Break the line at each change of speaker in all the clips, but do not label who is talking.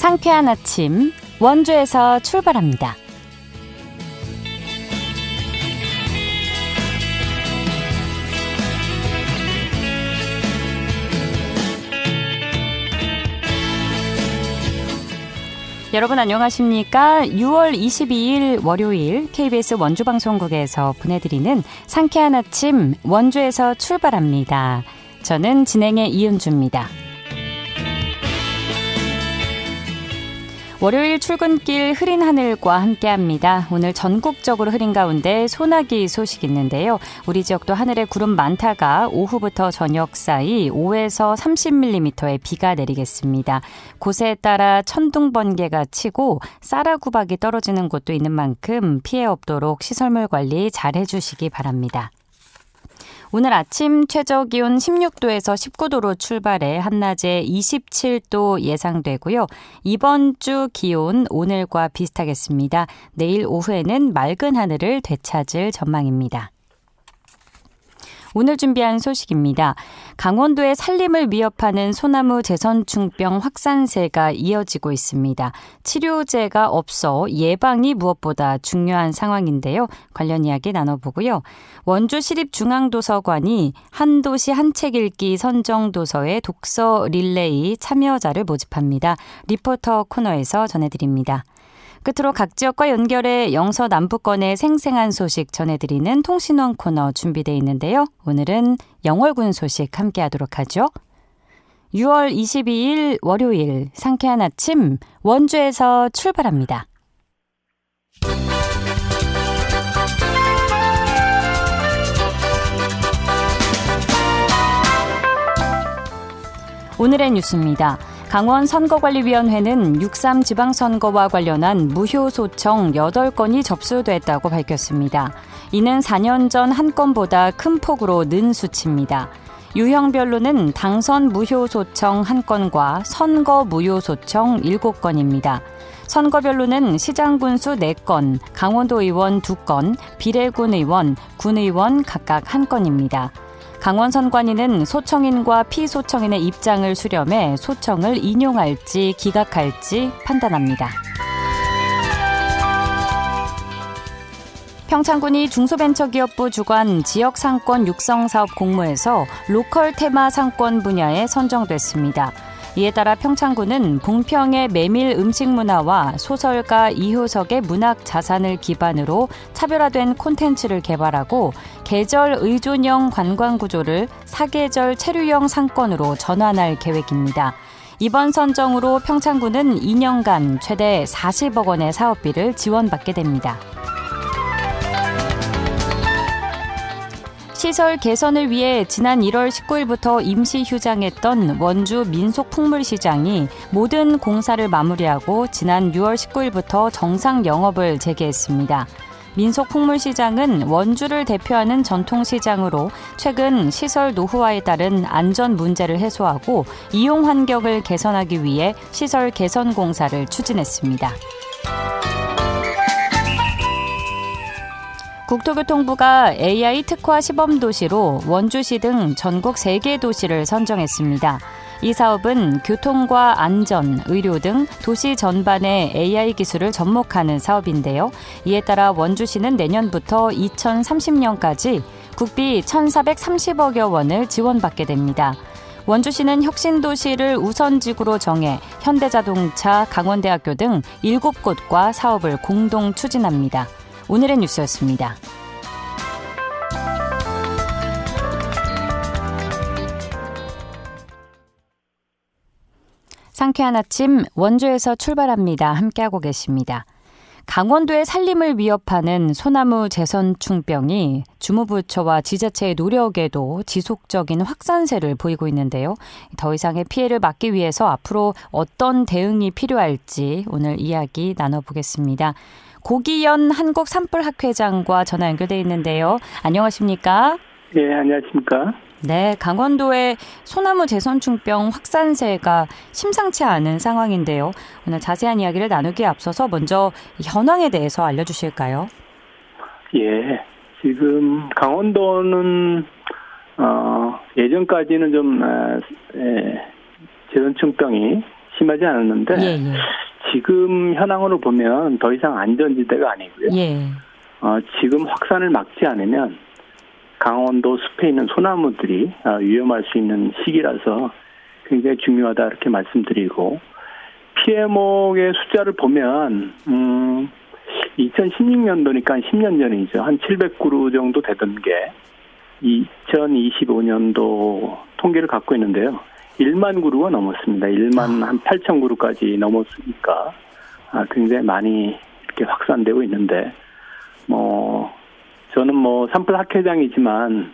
상쾌한 아침 원주에서 출발합니다. 여러분 안녕하십니까? 6월 22일 월요일 KBS 원주방송국에서 보내드리는 상쾌한 아침 원주에서 출발합니다. 저는 진행의 이은주입니다. 월요일 출근길 흐린 하늘과 함께합니다. 오늘 전국적으로 흐린 가운데 소나기 소식 있는데요. 우리 지역도 하늘에 구름 많다가 오후부터 저녁 사이 5에서 30mm의 비가 내리겠습니다. 곳에 따라 천둥 번개가 치고 쌀아구박이 떨어지는 곳도 있는 만큼 피해 없도록 시설물 관리 잘 해주시기 바랍니다. 오늘 아침 최저기온 16도에서 19도로 출발해 한낮에 27도 예상되고요. 이번 주 기온 오늘과 비슷하겠습니다. 내일 오후에는 맑은 하늘을 되찾을 전망입니다. 오늘 준비한 소식입니다. 강원도의 산림을 위협하는 소나무 제선충병 확산세가 이어지고 있습니다. 치료제가 없어 예방이 무엇보다 중요한 상황인데요. 관련 이야기 나눠보고요. 원주시립중앙도서관이 한도시 한 책 읽기 선정도서의 독서 릴레이 참여자를 모집합니다. 리포터 코너에서 전해드립니다. 끝으로 각 지역과 연결해 영서 남부권의 생생한 소식 전해드리는 통신원 코너 준비되어 있는데요. 오늘은 영월군 소식 함께하도록 하죠. 6월 22일 월요일 상쾌한 아침 원주에서 출발합니다. 오늘의 뉴스입니다. 강원 선거관리위원회는 6.3 지방선거와 관련한 무효소청 8건이 접수됐다고 밝혔습니다. 이는 4년 전 한 건보다 큰 폭으로 는 수치입니다. 유형별로는 당선 무효소청 1건과 선거 무효소청 7건입니다. 선거별로는 시장군수 4건, 강원도 의원 2건, 비례군 의원, 군의원 각각 1건입니다. 강원선관위는 소청인과 피소청인의 입장을 수렴해 소청을 인용할지 기각할지 판단합니다. 평창군이 중소벤처기업부 주관 지역상권 육성사업 공모에서 로컬 테마 상권 분야에 선정됐습니다. 이에 따라 평창군은 봉평의 메밀 음식 문화와 소설가 이효석의 문학 자산을 기반으로 차별화된 콘텐츠를 개발하고 계절 의존형 관광 구조를 사계절 체류형 상권으로 전환할 계획입니다. 이번 선정으로 평창군은 2년간 최대 40억 원의 사업비를 지원받게 됩니다. 시설 개선을 위해 지난 1월 19일부터 임시 휴장했던 원주 민속풍물시장이 모든 공사를 마무리하고 지난 6월 19일부터 정상 영업을 재개했습니다. 민속풍물시장은 원주를 대표하는 전통시장으로 최근 시설 노후화에 따른 안전 문제를 해소하고 이용 환경을 개선하기 위해 시설 개선 공사를 추진했습니다. 국토교통부가 AI 특화 시범도시로 원주시 등 전국 3개 도시를 선정했습니다. 이 사업은 교통과 안전, 의료 등 도시 전반에 AI 기술을 접목하는 사업인데요. 이에 따라 원주시는 내년부터 2030년까지 국비 1,430억여 원을 지원받게 됩니다. 원주시는 혁신도시를 우선지구로 정해 현대자동차, 강원대학교 등 7곳과 사업을 공동 추진합니다. 오늘의 뉴스였습니다. 상쾌한 아침 원주에서 출발합니다. 함께하고 계십니다. 강원도의 산림을 위협하는 소나무 제선충병이 주무부처와 지자체의 노력에도 지속적인 확산세를 보이고 있는데요. 더 이상의 피해를 막기 위해서 앞으로 어떤 대응이 필요할지 오늘 이야기 나눠보겠습니다. 고기연 한국산불학회장과 전화 연결되어 있는데요. 안녕하십니까?
네, 안녕하십니까?
네, 강원도의 소나무 제선충병 확산세가 심상치 않은 상황인데요. 오늘 자세한 이야기를 나누기에 앞서서 먼저 현황에 대해서 알려주실까요?
예, 지금 강원도는 예전까지는 좀 제선충병이 심하지 않았는데
예, 예.
지금 현황으로 보면 더 이상 안전지대가 아니고요.
예.
지금 확산을 막지 않으면 강원도 숲에 있는 소나무들이 위험할 수 있는 시기라서 굉장히 중요하다 이렇게 말씀드리고, 피해목의 숫자를 보면 2016년도니까 10년 전이죠. 한 700그루 정도 되던 게 2025년도 통계를 갖고 있는데요. 1만 그루가 넘었습니다. 1만 한 8천 그루까지 넘었으니까 굉장히 많이 이렇게 확산되고 있는데, 저는 산불 학회장이지만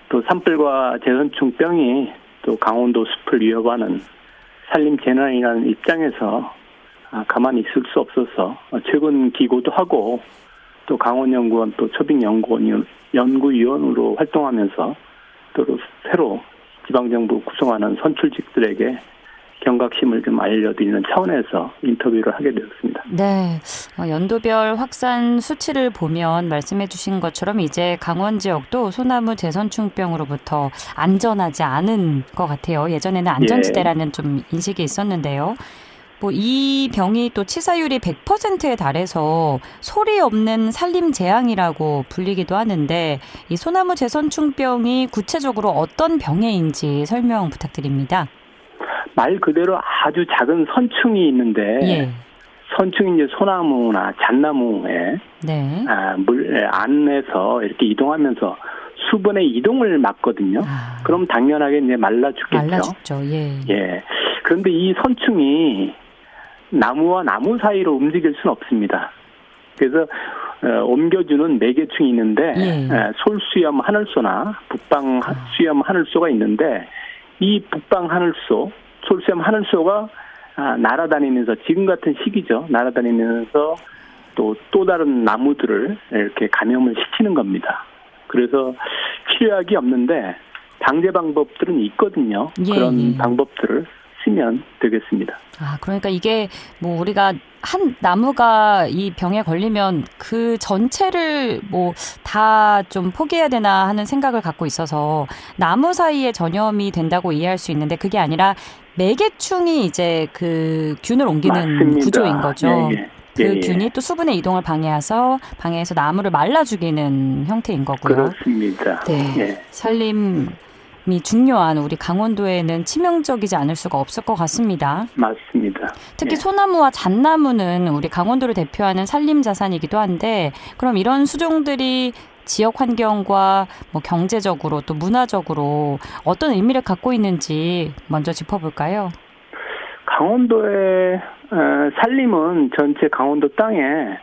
또 산불과 제선충병이 또 강원도 숲을 위협하는 산림 재난이라는 입장에서 가만히 있을 수 없어서 최근 기고도 하고, 또 강원연구원 또 연구위원으로 활동하면서 또 새로 지방정부 구성하는 선출직들에게 경각심을 좀 알려드리는 차원에서 인터뷰를 하게 되었습니다.
네, 연도별 확산 수치를 보면 말씀해 주신 것처럼 이제 강원 지역도 소나무 제선충병으로부터 안전하지 않은 것 같아요. 예전에는 안전지대라는 좀 인식이 있었는데요. 이 병이 또 치사율이 100%에 달해서 소리 없는 산림 재앙이라고 불리기도 하는데, 이 소나무 제선충병이 구체적으로 어떤 병해인지 설명 부탁드립니다.
말 그대로 아주 작은 선충이 있는데,
예.
선충이 이제 소나무나 잣나무에
네.
물 안에서 이렇게 이동하면서 수분의 이동을 막거든요. 그럼 당연하게 이제 말라 죽겠죠.
말라 죽죠. 예.
예. 그런데 이 선충이 나무와 나무 사이로 움직일 수는 없습니다. 그래서 옮겨주는 매개충이 있는데, 솔수염 하늘소나 북방 수염 하늘소가 있는데, 이 북방 하늘소, 솔수염 하늘소가 날아다니면서, 지금 같은 시기죠, 날아다니면서 또 다른 나무들을 이렇게 감염을 시키는 겁니다. 그래서 치료약이 없는데 방제 방법들은 있거든요. 그런 방법들을 쓰면 되겠습니다.
그러니까 이게 우리가 한 나무가 이 병에 걸리면 그 전체를 다 좀 포기해야 되나 하는 생각을 갖고 있어서 나무 사이에 전염이 된다고 이해할 수 있는데, 그게 아니라 매개충이 이제 그 균을 옮기는
맞습니다.
구조인 거죠.
그
균이 또 수분의 이동을 방해해서 나무를 말라 죽이는 형태인 거고요.
그렇습니다.
네. 산림이 중요한 우리 강원도에는 치명적이지 않을 수가 없을 것 같습니다.
맞습니다.
특히 소나무와 잣나무는 우리 강원도를 대표하는 산림 자산이기도 한데, 그럼 이런 수종들이 지역 환경과 경제적으로 또 문화적으로 어떤 의미를 갖고 있는지 먼저 짚어볼까요?
강원도의 산림은 전체 강원도 땅의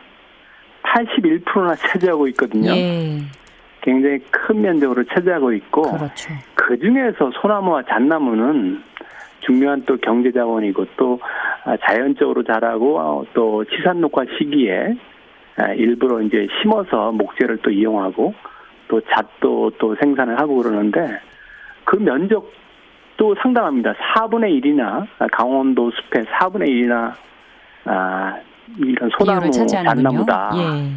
81%나 차지하고 있거든요.
예.
굉장히 큰 면적으로 차지하고 있고,
그렇죠.
그 중에서 소나무와 잣나무는 중요한 또 경제 자원이고, 또 자연적으로 자라고, 또 치산 녹화 시기에 일부러 이제 심어서 목재를 또 이용하고, 또 잣도 또 생산을 하고 그러는데, 그 면적도 상당합니다. 4분의 1이나 강원도 숲의 4분의 1이나 이런 소나무, 잣나무다.
예.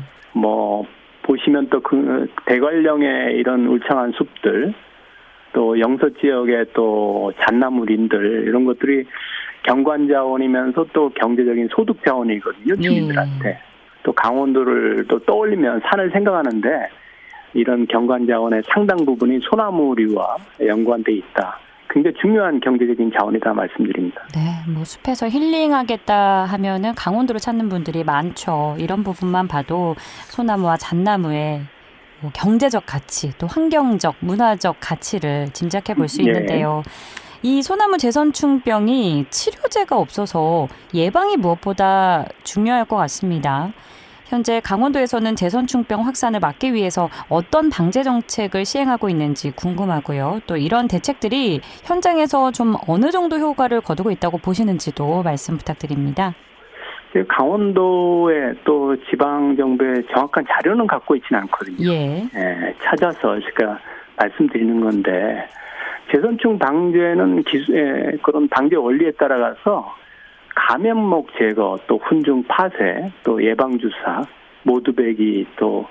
보시면 또 그 대관령의 이런 울창한 숲들, 또 영서 지역의 또 잣나무林들, 이런 것들이 경관 자원이면서 또 경제적인 소득 자원이거든요, 주민들한테. 또 강원도를 또 떠올리면 산을 생각하는데, 이런 경관 자원의 상당 부분이 소나무류와 연관돼 있다. 굉장히 중요한 경제적인 자원이다 말씀드립니다.
네, 숲에서 힐링하겠다 하면은 강원도를 찾는 분들이 많죠. 이런 부분만 봐도 소나무와 잣나무의 경제적 가치, 또 환경적, 문화적 가치를 짐작해 볼 수 있는데요. 이 소나무 제선충병이 치료제가 없어서 예방이 무엇보다 중요할 것 같습니다. 현재 강원도에서는 제선충병 확산을 막기 위해서 어떤 방제 정책을 시행하고 있는지 궁금하고요. 또 이런 대책들이 현장에서 좀 어느 정도 효과를 거두고 있다고 보시는지도 말씀 부탁드립니다.
강원도의 또 지방정부의 정확한 자료는 갖고 있지는 않거든요. 찾아서 제가 말씀드리는 건데, 제선충 방제는 그런 방제 원리에 따라가서 감염목 제거, 또 훈중 파쇄, 또 예방주사, 모두배기, 또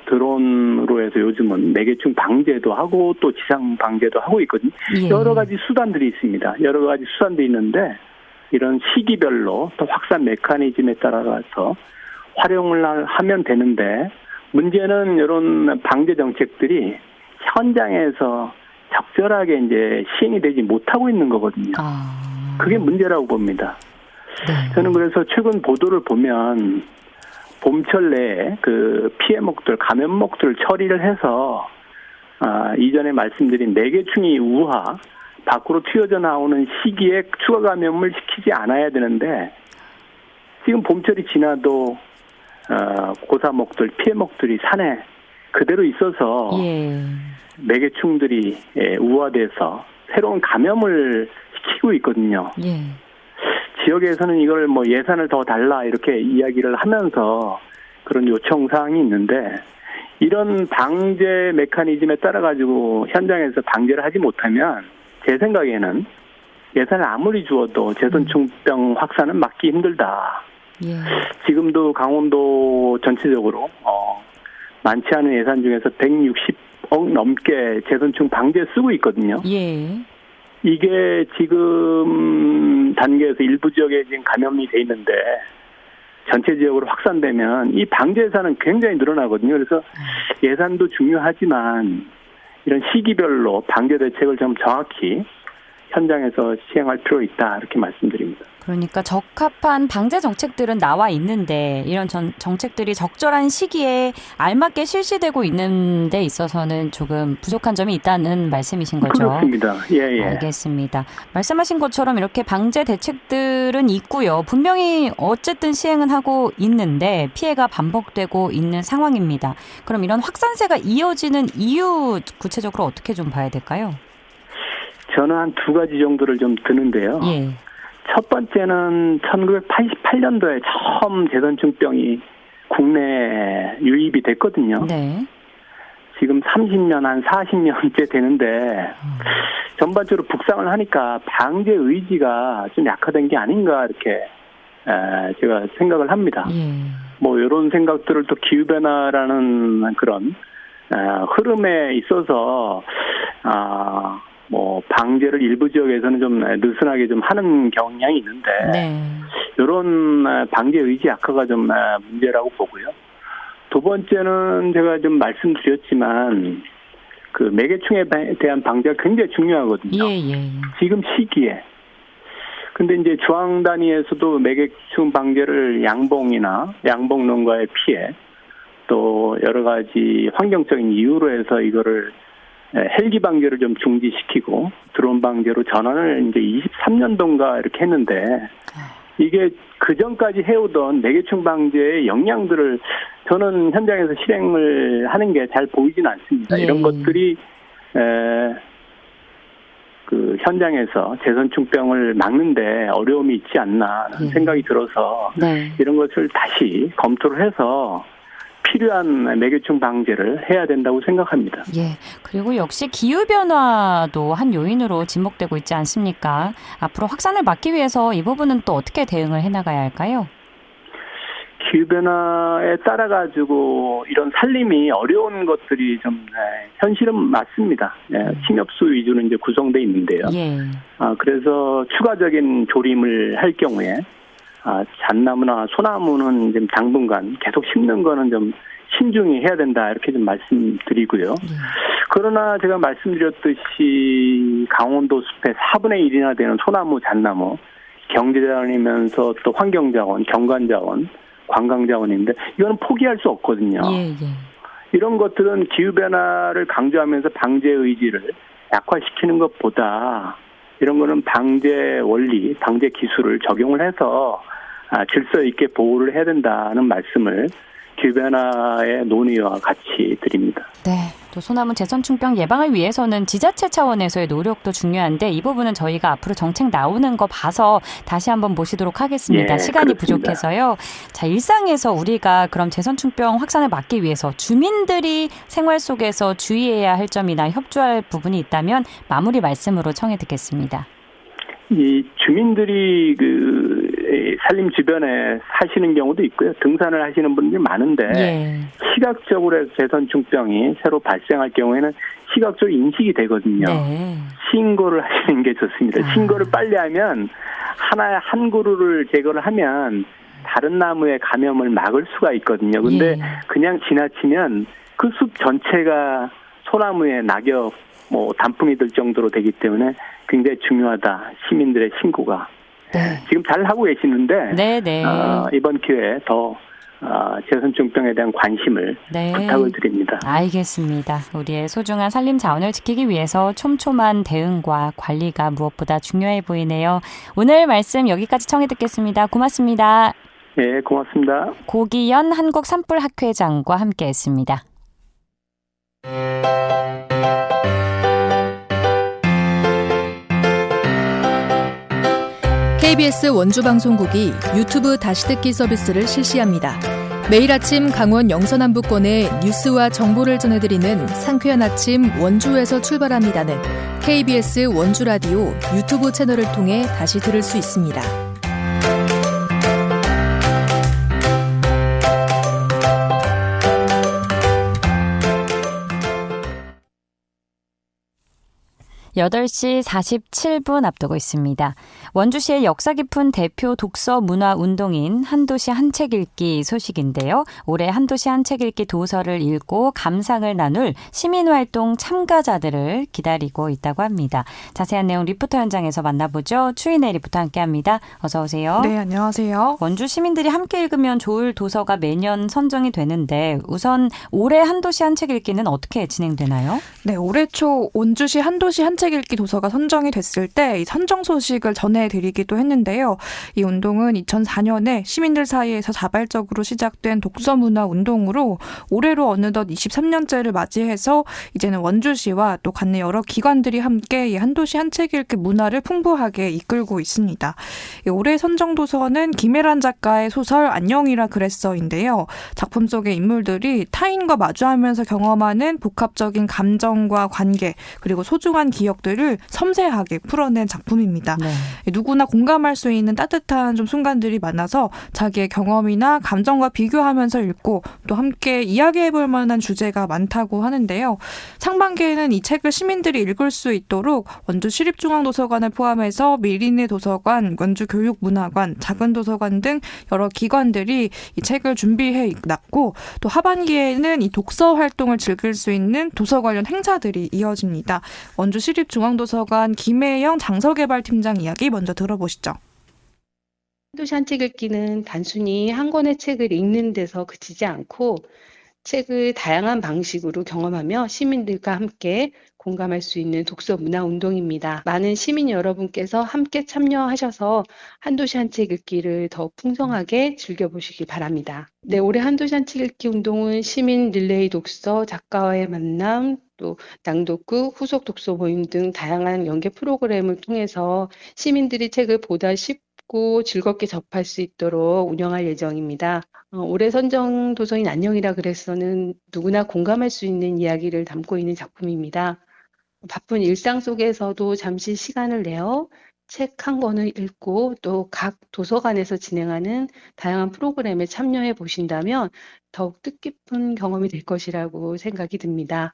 드론으로 해서 요즘은 매개충 방제도 하고 또 지상 방제도 하고 있거든요. 여러 가지 수단들이 있습니다. 여러 가지 수단들이 있는데, 이런 시기별로 또 확산 메커니즘에 따라서 활용을 하면 되는데 문제는 이런 방제 정책들이 현장에서 적절하게 이제 시행이 되지 못하고 있는 거거든요. 그게 문제라고 봅니다.
네.
저는 그래서 최근 보도를 보면 봄철 내에 그 피해목들, 감염목들 처리를 해서 이전에 말씀드린 매개충이 우하 밖으로 튀어져 나오는 시기에 추가 감염을 시키지 않아야 되는데 지금 봄철이 지나도 고사목들, 피해목들이 산에 그대로 있어서
예.
매개충들이 우화돼서 새로운 감염을 시키고 있거든요.
예.
지역에서는 이걸 뭐 예산을 더 달라 이렇게 이야기를 하면서 그런 요청 사항이 있는데 이런 방제 메커니즘에 따라 가지고 현장에서 방제를 하지 못하면 제 생각에는 예산을 아무리 주어도 제선충병 확산은 막기 힘들다.
예.
지금도 강원도 전체적으로 많지 않은 예산 중에서 160억 넘게 제선충 방제 쓰고 있거든요.
예.
이게 지금 단계에서 일부 지역에 지금 감염이 돼 있는데 전체 지역으로 확산되면 이 방제 예산은 굉장히 늘어나거든요. 그래서 예산도 중요하지만 이런 시기별로 방제 대책을 좀 정확히 현장에서 시행할 필요 있다 이렇게 말씀드립니다.
그러니까 적합한 방제 정책들은 나와 있는데 이런 정책들이 적절한 시기에 알맞게 실시되고 있는 데 있어서는 조금 부족한 점이 있다는 말씀이신 거죠?
그렇습니다. 예.
알겠습니다. 말씀하신 것처럼 이렇게 방제 대책들은 있고요. 분명히 어쨌든 시행은 하고 있는데 피해가 반복되고 있는 상황입니다. 그럼 이런 확산세가 이어지는 이유 구체적으로 어떻게 좀 봐야 될까요?
저는 한 두 가지 정도를 좀 드는데요.
예.
첫 번째는 1988년도에 처음 제선충병이 국내에 유입이 됐거든요.
네.
지금 30년, 한 40년째 되는데 전반적으로 북상을 하니까 방제 의지가 좀 약화된 게 아닌가 이렇게 제가 생각을 합니다.
예.
뭐 이런 생각들을 또 기후변화라는 그런 흐름에 있어서 뭐 방제를 일부 지역에서는 좀 느슨하게 좀 하는 경향이 있는데
네.
이런 방제 의지 약화가 좀 문제라고 보고요. 두 번째는 제가 좀 말씀드렸지만 그 매개충에 대한 방제가 굉장히 중요하거든요.
예.
지금 시기에. 근데 이제 중앙 단위에서도 매개충 방제를 양봉 농가의 피해 또 여러 가지 환경적인 이유로 해서 이거를 헬기 방제를 좀 중지시키고 드론 방제로 전환을 이제 23년도인가 이렇게 했는데 이게 그 전까지 해오던 매개충 방제의 역량들을 저는 현장에서 실행을 하는 게 잘 보이진 않습니다.
예.
이런 것들이 그 현장에서 제선충병을 막는데 어려움이 있지 않나 하는 생각이 들어서
네.
이런 것을 다시 검토를 해서 필요한 매개충 방제를 해야 된다고 생각합니다.
예. 그리고 역시 기후변화도 한 요인으로 지목되고 있지 않습니까? 앞으로 확산을 막기 위해서 이 부분은 또 어떻게 대응을 해나가야 할까요?
기후변화에 따라가지고 이런 살림이 어려운 것들이 좀 현실은 맞습니다. 침엽수 위주로 이제 구성되어 있는데요.
예.
그래서 추가적인 조림을 할 경우에 잣나무나 소나무는 좀 당분간 계속 심는 거는 좀 신중히 해야 된다 이렇게 좀 말씀드리고요. 그러나 제가 말씀드렸듯이 강원도 숲의 4분의 1이나 되는 소나무, 잣나무 경제자원이면서 또 환경자원, 경관자원, 관광자원인데 이거는 포기할 수 없거든요.
예.
이런 것들은 기후변화를 강조하면서 방제 의지를 약화시키는 것보다 이런 거는 방제 원리, 방제 기술을 적용을 해서 질서 있게 보호를 해야 된다는 말씀을 기후변화의 논의와 같이 드립니다.
네. 또 소나무 제선충병 예방을 위해서는 지자체 차원에서의 노력도 중요한데 이 부분은 저희가 앞으로 정책 나오는 거 봐서 다시 한번 모시도록 하겠습니다.
예,
시간이
그렇습니다.
부족해서요. 자, 일상에서 우리가 그럼 제선충병 확산을 막기 위해서 주민들이 생활 속에서 주의해야 할 점이나 협조할 부분이 있다면 마무리 말씀으로 청해 듣겠습니다. 이
주민들이 산림 주변에 사시는 경우도 있고요. 등산을 하시는 분들이 많은데
예.
시각적으로 해서 제선충병이 새로 발생할 경우에는 시각적으로 인식이 되거든요.
네.
신고를 하시는 게 좋습니다. 신고를 빨리 하면 하나의 한 그루를 제거를 하면 다른 나무의 감염을 막을 수가 있거든요. 근데 그냥 지나치면 그 숲 전체가 소나무에 낙엽, 단풍이 들 정도로 되기 때문에 굉장히 중요하다. 시민들의 신고가.
네.
지금 잘 하고 계시는데
네.
이번 기회에 더 제선증병에 대한 관심을 부탁을 드립니다.
알겠습니다. 우리의 소중한 산림 자원을 지키기 위해서 촘촘한 대응과 관리가 무엇보다 중요해 보이네요. 오늘 말씀 여기까지 청해 듣겠습니다. 고맙습니다.
네, 고맙습니다.
고기현 한국산불학회장과 함께했습니다.
KBS 원주방송국이 유튜브 다시 듣기 서비스를 실시합니다. 매일 아침 강원 영서남부권의 뉴스와 정보를 전해드리는 상쾌한 아침 원주에서 출발합니다는 KBS 원주라디오 유튜브 채널을 통해 다시 들을 수 있습니다.
8시 47분 앞두고 있습니다. 원주시의 역사 깊은 대표 독서 문화 운동인 한도시 한 책 읽기 소식인데요. 올해 한도시 한 책 읽기 도서를 읽고 감상을 나눌 시민활동 참가자들을 기다리고 있다고 합니다. 자세한 내용 리포터 현장에서 만나보죠. 추인혜 리포터 함께합니다. 어서 오세요.
네, 안녕하세요.
원주 시민들이 함께 읽으면 좋을 도서가 매년 선정이 되는데 우선 올해 한도시 한 책 읽기는 어떻게 진행되나요?
네, 올해 초 원주시 한도시 한 책 읽기 도서가 선정이 됐을 때 이 선정 소식을 전해드리기도 했는데요. 이 운동은 2004년에 시민들 사이에서 자발적으로 시작된 독서 문화 운동으로 올해로 어느덧 23년째를 맞이해서 이제는 원주시와 또 관내 여러 기관들이 함께 이 한도시 한 책 읽기 문화를 풍부하게 이끌고 있습니다. 올해 선정 도서는 김혜란 작가의 소설 안녕이라 그랬어인데요. 작품 속의 인물들이 타인과 마주하면서 경험하는 복합적인 감정과 관계 그리고 소중한 기억들을 섬세하게 풀어낸 작품입니다.
네.
누구나 공감할 수 있는 따뜻한 좀 순간들이 많아서 자기의 경험이나 감정과 비교하면서 읽고 또 함께 이야기해볼 만한 주제가 많다고 하는데요. 상반기에는 이 책을 시민들이 읽을 수 있도록 원주 시립중앙도서관을 포함해서 미리네 도서관, 원주교육문화관, 작은도서관 등 여러 기관들이 이 책을 준비해 놨고 또 하반기에는 이 독서 활동을 즐길 수 있는 도서 관련 행사들이 이어집니다. 원주 시립중앙도서관 김혜영 장서개발팀장 이야기 먼저 들어보시죠.
한도시 한 책 읽기는 단순히 한 권의 책을 읽는 데서 그치지 않고 책을 다양한 방식으로 경험하며 시민들과 함께 공감할 수 있는 독서 문화 운동입니다. 많은 시민 여러분께서 함께 참여하셔서 한도시 한 책 읽기를 더 풍성하게 즐겨보시기 바랍니다. 네, 올해 한도시 한 책 읽기 운동은 시민 릴레이 독서, 작가와의 만남, 또 낭독극, 후속 독서 모임 등 다양한 연계 프로그램을 통해서 시민들이 책을 보다 쉽고 즐겁게 접할 수 있도록 운영할 예정입니다. 올해 선정 도서인 안녕이라 그래서는 누구나 공감할 수 있는 이야기를 담고 있는 작품입니다. 바쁜 일상 속에서도 잠시 시간을 내어 책 한 권을 읽고 또 각 도서관에서 진행하는 다양한 프로그램에 참여해 보신다면 더욱 뜻깊은 경험이 될 것이라고 생각이 듭니다.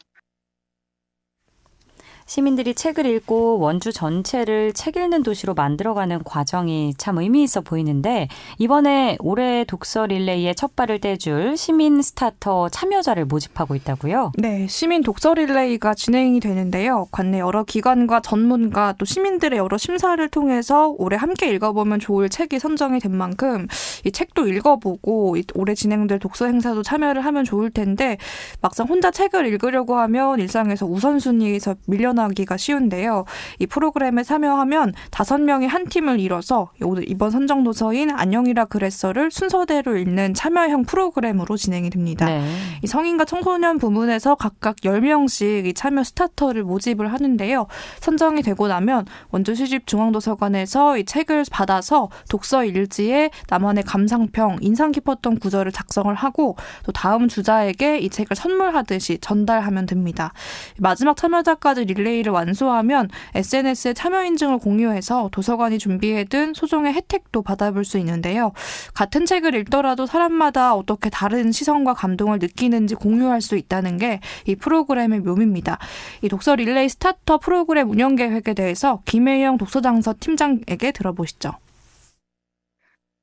시민들이 책을 읽고 원주 전체를 책 읽는 도시로 만들어가는 과정이 참 의미 있어 보이는데 이번에 올해 독서 릴레이에 첫 발을 떼줄 시민 스타터 참여자를 모집하고 있다고요?
네, 시민 독서 릴레이가 진행이 되는데요. 관내 여러 기관과 전문가 또 시민들의 여러 심사를 통해서 올해 함께 읽어보면 좋을 책이 선정이 된 만큼 이 책도 읽어보고 올해 진행될 독서 행사도 참여를 하면 좋을 텐데 막상 혼자 책을 읽으려고 하면 일상에서 우선순위에서 밀려나기가 쉬운데요. 이 프로그램에 참여하면 5명이 한 팀을 이뤄서 이번 선정 도서인 안녕이라 그랬어를 순서대로 읽는 참여형 프로그램으로 진행이 됩니다.
네.
이 성인과 청소년 부문에서 각각 10명씩 이 참여 스타터를 모집을 하는데요. 선정이 되고 나면 원주 시립중앙도서관에서 이 책을 받아서 독서 일지에 나만의 감상평, 인상 깊었던 구절을 작성을 하고 또 다음 주자에게 이 책을 선물하듯이 전달하면 됩니다. 마지막 참여자까지 릴레이를 완수하면 SNS에 참여 인증을 공유해서 도서관이 준비해둔 소정의 혜택도 받아볼 수 있는데요. 같은 책을 읽더라도 사람마다 어떻게 다른 시선과 감동을 느끼는지 공유할 수 있다는 게 이 프로그램의 묘미입니다. 이 독서 릴레이 스타터 프로그램 운영 계획에 대해서 김혜영 독서장서 팀장에게 들어보시죠.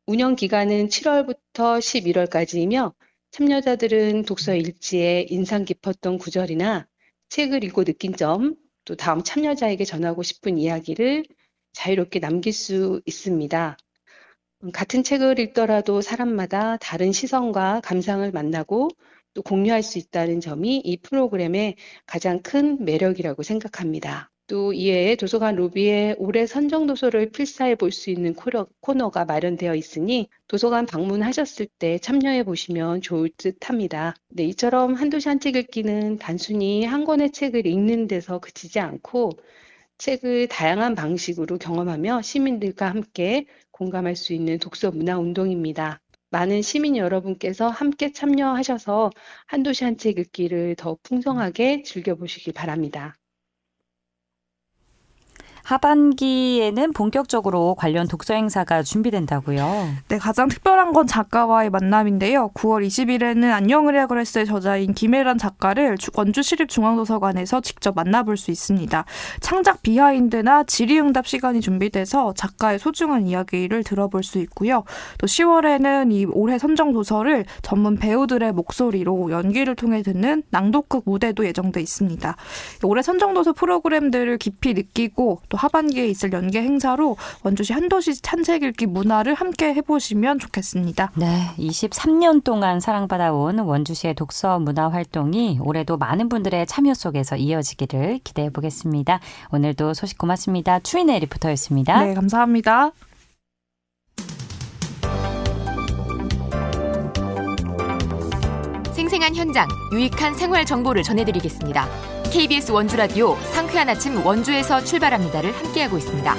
운영 기간은 7월부터 11월까지이며 참여자들은 독서 일지에 인상 깊었던 구절이나 책을 읽고 느낀 점, 또 다음 참여자에게 전하고 싶은 이야기를 자유롭게 남길 수 있습니다. 같은 책을 읽더라도 사람마다 다른 시선과 감상을 만나고 또 공유할 수 있다는 점이 이 프로그램의 가장 큰 매력이라고 생각합니다. 또 이외에 도서관 로비에 올해 선정 도서를 필사해 볼 수 있는 코너가 마련되어 있으니 도서관 방문하셨을 때 참여해 보시면 좋을 듯 합니다. 네, 이처럼 한도시 한 책 읽기는 단순히 한 권의 책을 읽는 데서 그치지 않고 책을 다양한 방식으로 경험하며 시민들과 함께 공감할 수 있는 독서 문화 운동입니다. 많은 시민 여러분께서 함께 참여하셔서 한도시 한 책 읽기를 더 풍성하게 즐겨보시기 바랍니다.
하반기에는 본격적으로 관련 독서 행사가 준비된다고요.
네, 가장 특별한 건 작가와의 만남인데요. 9월 20일에는 안녕을 해야 그랬어의 저자인 김혜란 작가를 원주시립중앙도서관에서 직접 만나볼 수 있습니다. 창작 비하인드나 질의응답 시간이 준비돼서 작가의 소중한 이야기를 들어볼 수 있고요. 또 10월에는 이 올해 선정 도서를 전문 배우들의 목소리로 연기를 통해 듣는 낭독극 무대도 예정돼 있습니다. 올해 선정 도서 프로그램들을 깊이 느끼고 또 하반기에 있을 연계 행사로 원주시 한도시 한 책 읽기 문화를 함께 해보시면 좋겠습니다.
네, 23년 동안 사랑받아온 원주시의 독서 문화 활동이 올해도 많은 분들의 참여 속에서 이어지기를 기대해 보겠습니다. 오늘도 소식 고맙습니다. 추인혜 리포터였습니다.
네, 감사합니다.
생생한 현장, 유익한 생활 정보를 전해드리겠습니다. KBS 원주라디오 상쾌한 아침 원주에서 출발합니다를 함께하고 있습니다.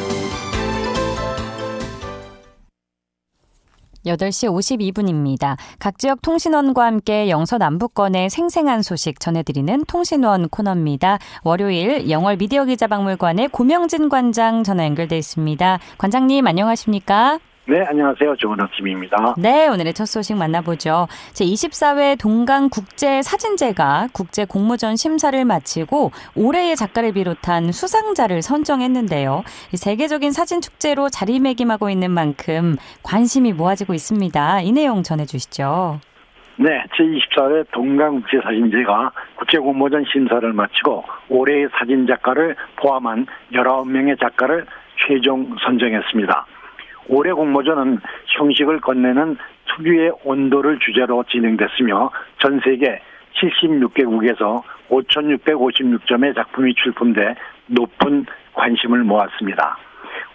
8시 52분입니다. 각 지역 통신원과 함께 영서남북권의 생생한 소식 전해드리는 통신원 코너입니다. 월요일 영월 미디어 기자박물관의 고명진 관장 전화 연결돼 있습니다. 관장님 안녕하십니까?
네, 안녕하세요. 좋은 아침입니다.
네, 오늘의 첫 소식 만나보죠. 제24회 동강국제사진제가 국제공모전 심사를 마치고 올해의 작가를 비롯한 수상자를 선정했는데요. 세계적인 사진축제로 자리매김하고 있는 만큼 관심이 모아지고 있습니다. 이 내용 전해주시죠.
네, 제24회 동강국제사진제가 국제공모전 심사를 마치고 올해의 사진작가를 포함한 19명의 작가를 최종 선정했습니다. 올해 공모전은 형식을 건네는 특유의 온도를 주제로 진행됐으며 전 세계 76개국에서 5,656점의 작품이 출품돼 높은 관심을 모았습니다.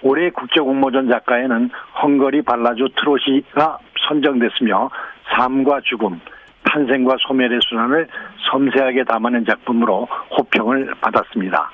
올해 국제공모전 작가에는 헝가리 발라조 트로시가 선정됐으며 삶과 죽음, 탄생과 소멸의 순환을 섬세하게 담아낸 작품으로 호평을 받았습니다.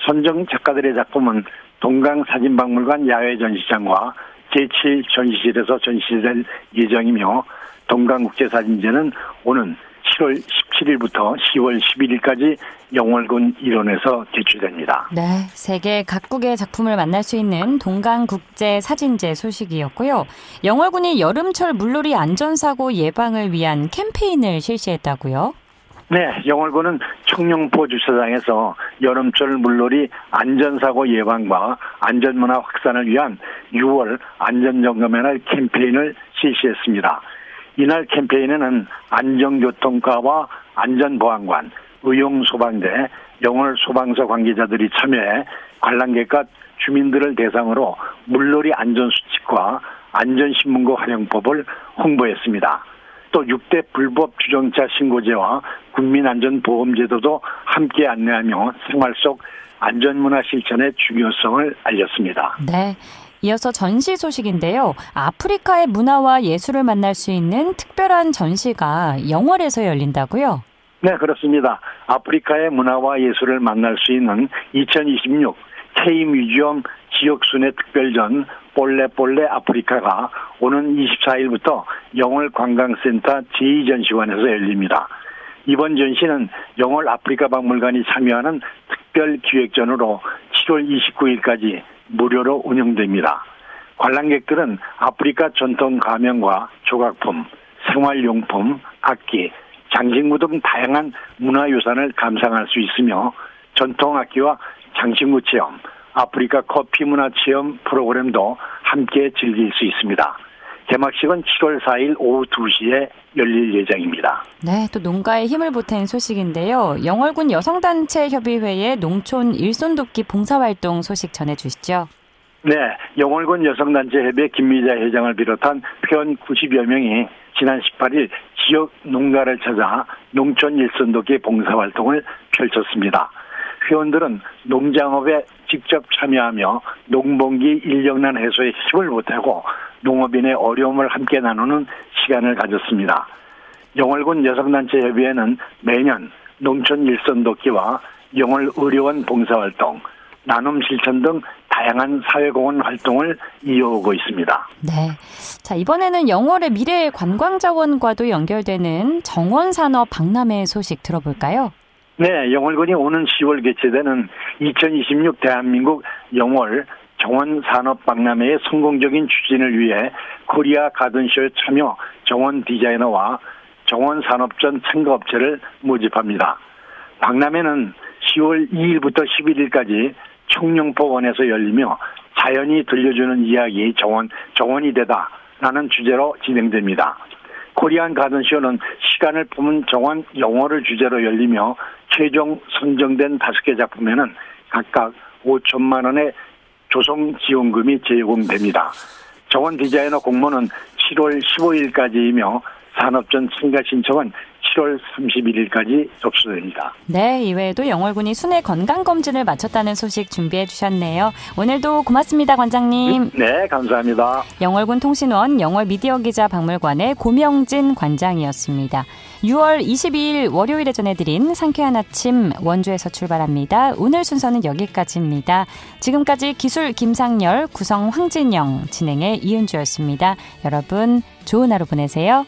선정 작가들의 작품은 동강사진박물관 야외 전시장과 제7 전시실에서 전시될 예정이며 동강국제사진제는 오는 7월 17일부터 10월 11일까지 영월군 일원에서 개최됩니다.
네, 세계 각국의 작품을 만날 수 있는 동강국제사진제 소식이었고요. 영월군이 여름철 물놀이 안전사고 예방을 위한 캠페인을 실시했다고요?
네, 영월군은 청룡포 주차장에서 여름철 물놀이 안전사고 예방과 안전문화 확산을 위한 6월 안전점검의 날 캠페인을 실시했습니다. 이날 캠페인에는 안전교통과와 안전보안관, 의용소방대, 영월소방서 관계자들이 참여해 관람객과 주민들을 대상으로 물놀이 안전수칙과 안전신문고 활용법을 홍보했습니다. 또 6대 불법 주정차 신고제와 국민안전보험제도도 함께 안내하며 생활 속 안전문화 실천의 중요성을 알렸습니다.
네. 이어서 전시 소식인데요. 아프리카의 문화와 예술을 만날 수 있는 특별한 전시가 영월에서 열린다고요?
네, 그렇습니다. 아프리카의 문화와 예술을 만날 수 있는 2026 K-뮤지엄 지역순회 특별전 볼레볼레 아프리카가 오는 24일부터 영월관광센터 제2전시관에서 열립니다. 이번 전시는 영월 아프리카 박물관이 참여하는 특별기획전으로 7월 29일까지 무료로 운영됩니다. 관람객들은 아프리카 전통 가명과 조각품, 생활용품, 악기, 장식무 등 다양한 문화유산을 감상할 수 있으며 전통악기와 장식무 체험, 아프리카 커피 문화 체험 프로그램도 함께 즐길 수 있습니다. 개막식은 7월 4일 오후 2시에 열릴 예정입니다.
네, 또 농가에 힘을 보탠 소식인데요. 영월군 여성단체협의회의 농촌 일손돕기 봉사활동 소식 전해주시죠.
네, 영월군 여성단체협의회 김미자 회장을 비롯한 회원 90여 명이 지난 18일 지역 농가를 찾아 농촌 일손돕기 봉사활동을 펼쳤습니다. 회원들은 농장업에 직접 참여하며 농번기 인력난 해소에 힘을 보태고 농업인의 어려움을 함께 나누는 시간을 가졌습니다. 영월군 여성단체협의회는 매년 농촌 일손돕기와 영월 의료원 봉사활동, 나눔 실천 등 다양한 사회공헌 활동을 이어오고 있습니다.
네. 자, 이번에는 영월의 미래 관광자원과도 연결되는 정원산업 박람회 소식 들어볼까요?
네, 영월군이 오는 10월 개최되는 2026 대한민국 영월 정원산업박람회의 성공적인 추진을 위해 코리아 가든쇼에 참여 정원 디자이너와 정원산업전 참가업체를 모집합니다. 박람회는 10월 2일부터 11일까지 청룡포원에서 열리며 자연이 들려주는 이야기 정원이 되다라는 주제로 진행됩니다. 코리안 가든쇼는 시간을 품은 정원 영어를 주제로 열리며 최종 선정된 5개 작품에는 각각 5천만 원의 조성 지원금이 제공됩니다. 정원 디자이너 공모는 7월 15일까지이며 산업전 참가 신청은 7월 31일까지 접수됩니다.
네, 이외에도 영월군이 순회 건강검진을 마쳤다는 소식 준비해 주셨네요. 오늘도 고맙습니다, 관장님.
네, 감사합니다.
영월군 통신원 영월미디어기자 박물관의 고명진 관장이었습니다. 6월 22일 월요일에 전해드린 상쾌한 아침 원주에서 출발합니다. 오늘 순서는 여기까지입니다. 지금까지 기술 김상열, 구성 황진영, 진행의 이은주였습니다. 여러분 좋은 하루 보내세요.